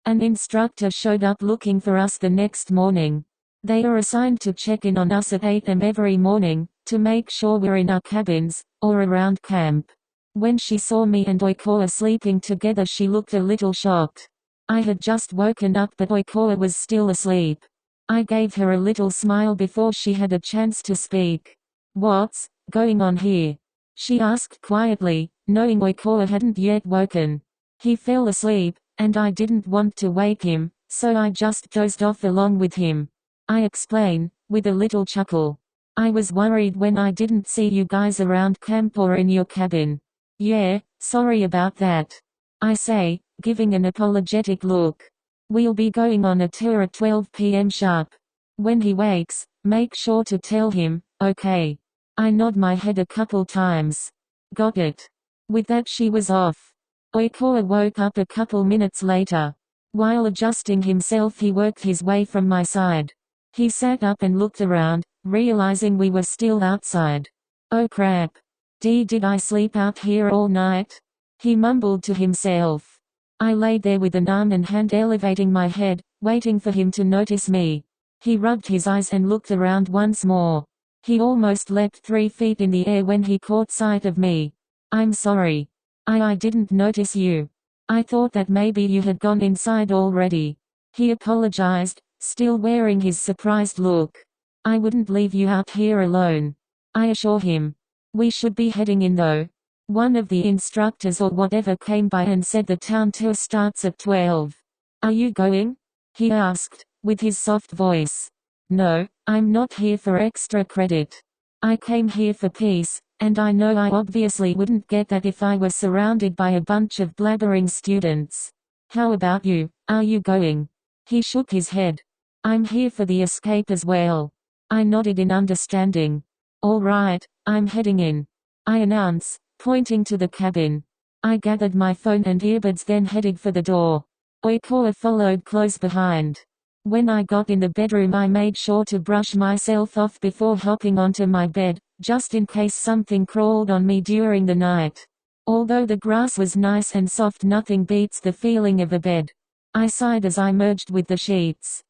An instructor showed up looking for us the next morning. They are assigned to check in on us at 8 am every morning, to make sure we're in our cabins, or around camp. When she saw me and Oikoa sleeping together, she looked a little shocked. I had just woken up, but Oikoa was still asleep. I gave her a little smile before she had a chance to speak. "What's going on here?" she asked quietly, knowing Oikoa hadn't yet woken. He fell asleep, and I didn't want to wake him, so I just dozed off along with him. I explain, with a little chuckle. "I was worried when I didn't see you guys around camp or in your cabin." "Yeah, sorry about that," I say, giving an apologetic look. "We'll be going on a tour at 12 p.m. sharp. When he wakes, make sure to tell him, okay?" I nod my head a couple times. "Got it." With that, she was off. Oikoa woke up a couple minutes later. While adjusting himself, he worked his way from my side. He sat up and looked around, realizing we were still outside. "Oh crap. Did I sleep out here all night?" he mumbled to himself. I lay there with an arm and hand elevating my head, waiting for him to notice me. He rubbed his eyes and looked around once more. He almost leapt 3 feet in the air when he caught sight of me. "I'm sorry. I didn't notice you. I thought that maybe you had gone inside already," he apologized, still wearing his surprised look. "I wouldn't leave you out here alone," I assure him. "We should be heading in though. One of the instructors or whatever came by and said the town tour starts at 12. Are you going?" he asked, with his soft voice. "No, I'm not here for extra credit. I came here for peace, and I know I obviously wouldn't get that if I were surrounded by a bunch of blabbering students. How about you, are you going?" He shook his head. "I'm here for the escape as well." I nodded in understanding. "All right, I'm heading in," I announce, pointing to the cabin. I gathered my phone and earbuds, then headed for the door. Oikoa followed close behind. When I got in the bedroom, I made sure to brush myself off before hopping onto my bed, just in case something crawled on me during the night. Although the grass was nice and soft, nothing beats the feeling of a bed. I sighed as I merged with the sheets.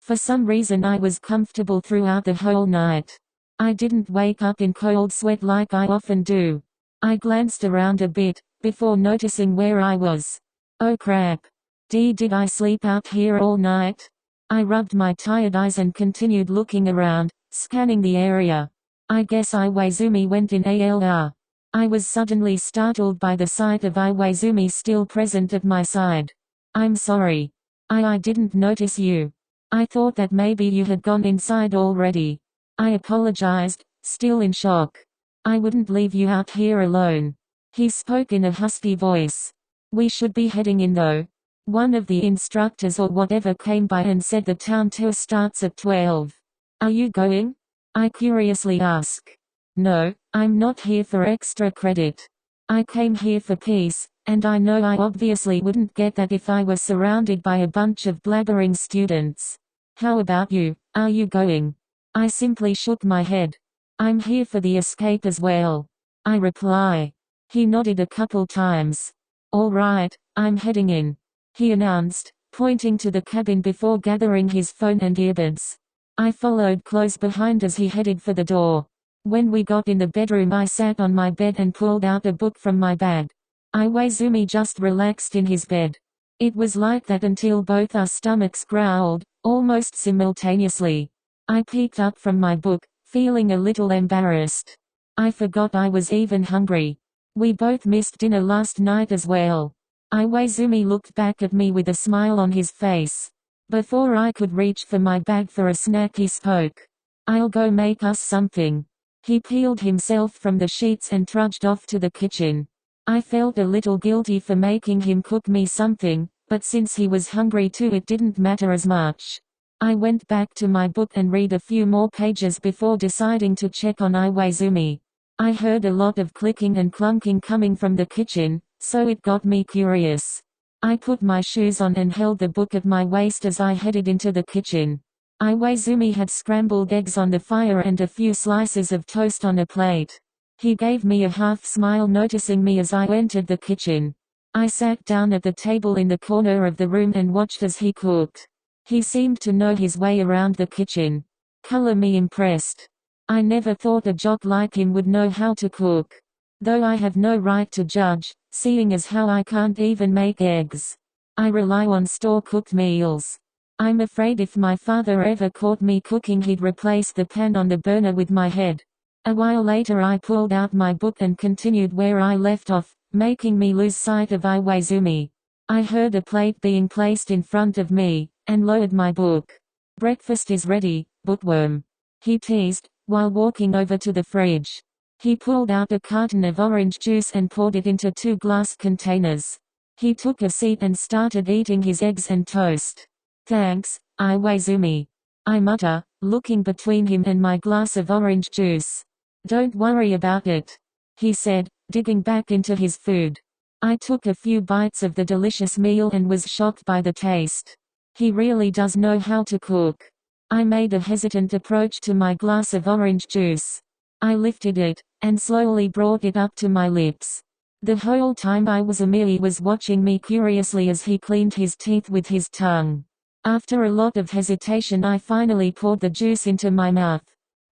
For some reason I was comfortable throughout the whole night. I didn't wake up in cold sweat like I often do. I glanced around a bit, before noticing where I was. "Oh crap. Did I sleep out here all night?" I rubbed my tired eyes and continued looking around, scanning the area. I guess Iwaizumi went in ALR. I was suddenly startled by the sight of Iwaizumi still present at my side. "I'm sorry. I didn't notice you. I thought that maybe you had gone inside already," I apologized, still in shock. "I wouldn't leave you out here alone." He spoke in a husky voice. "We should be heading in though. One of the instructors or whatever came by and said the town tour starts at 12. Are you going?" I curiously ask. "No, I'm not here for extra credit. I came here for peace, and I know I obviously wouldn't get that if I were surrounded by a bunch of blabbering students. How about you, are you going?" I simply shook my head. "I'm here for the escape as well," I reply. He nodded a couple times. "All right, I'm heading in," he announced, pointing to the cabin before gathering his phone and earbuds. I followed close behind as he headed for the door. When we got in the bedroom, I sat on my bed and pulled out a book from my bag. Iwaizumi just relaxed in his bed. It was like that until both our stomachs growled, almost simultaneously. I peeked up from my book, feeling a little embarrassed. I forgot I was even hungry. We both missed dinner last night as well. Iwaizumi looked back at me with a smile on his face. Before I could reach for my bag for a snack, he spoke. "I'll go make us something." He peeled himself from the sheets and trudged off to the kitchen. I felt a little guilty for making him cook me something, but since he was hungry too, it didn't matter as much. I went back to my book and read a few more pages before deciding to check on Iwaizumi. I heard a lot of clicking and clunking coming from the kitchen, so it got me curious. I put my shoes on and held the book at my waist as I headed into the kitchen. Iwaizumi had scrambled eggs on the fire and a few slices of toast on a plate. He gave me a half smile, noticing me as I entered the kitchen. I sat down at the table in the corner of the room and watched as he cooked. He seemed to know his way around the kitchen. Color me impressed. I never thought a jock like him would know how to cook. Though I have no right to judge, seeing as how I can't even make eggs. I rely on store-cooked meals. I'm afraid if my father ever caught me cooking, he'd replace the pan on the burner with my head. A while later I pulled out my book and continued where I left off, making me lose sight of Iwaizumi. I heard a plate being placed in front of me, and lowered my book. "Breakfast is ready, bookworm," he teased, while walking over to the fridge. He pulled out a carton of orange juice and poured it into 2 glass containers. He took a seat and started eating his eggs and toast. "Thanks, Iwaizumi," I mutter, looking between him and my glass of orange juice. "Don't worry about it," he said, digging back into his food. I took a few bites of the delicious meal and was shocked by the taste. He really does know how to cook. I made a hesitant approach to my glass of orange juice. I lifted it, and slowly brought it up to my lips. The whole time Iwaizumi was watching me curiously as he cleaned his teeth with his tongue. After a lot of hesitation I finally poured the juice into my mouth.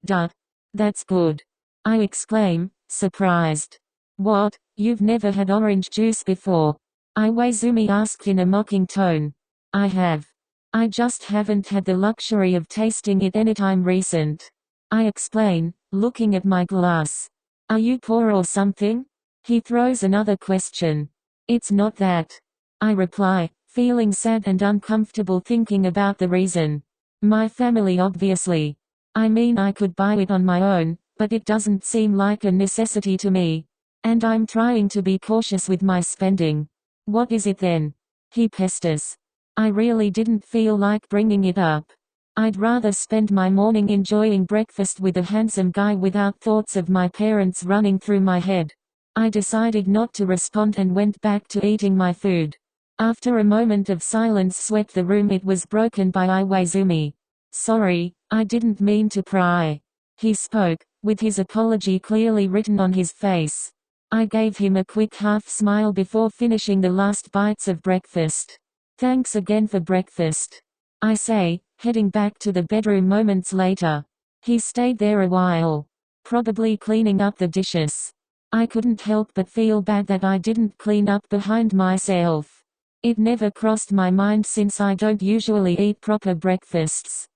"Duh. That's good," I exclaim, surprised. "What, you've never had orange juice before?" Iwaizumi asked in a mocking tone. "I have. I just haven't had the luxury of tasting it anytime recent," I explain, looking at my glass. "Are you poor or something?" He throws another question. "It's not that," I reply, feeling sad and uncomfortable thinking about the reason. "My family obviously. I mean, I could buy it on my own, but it doesn't seem like a necessity to me. And I'm trying to be cautious with my spending." "What is it then?" he pesters. I really didn't feel like bringing it up. I'd rather spend my morning enjoying breakfast with a handsome guy without thoughts of my parents running through my head. I decided not to respond and went back to eating my food. After a moment of silence swept the room, it was broken by Iwaizumi. "Sorry, I didn't mean to pry," he spoke, with his apology clearly written on his face. I gave him a quick half smile before finishing the last bites of breakfast. "Thanks again for breakfast," I say, heading back to the bedroom moments later. He stayed there a while, probably cleaning up the dishes. I couldn't help but feel bad that I didn't clean up behind myself. It never crossed my mind since I don't usually eat proper breakfasts.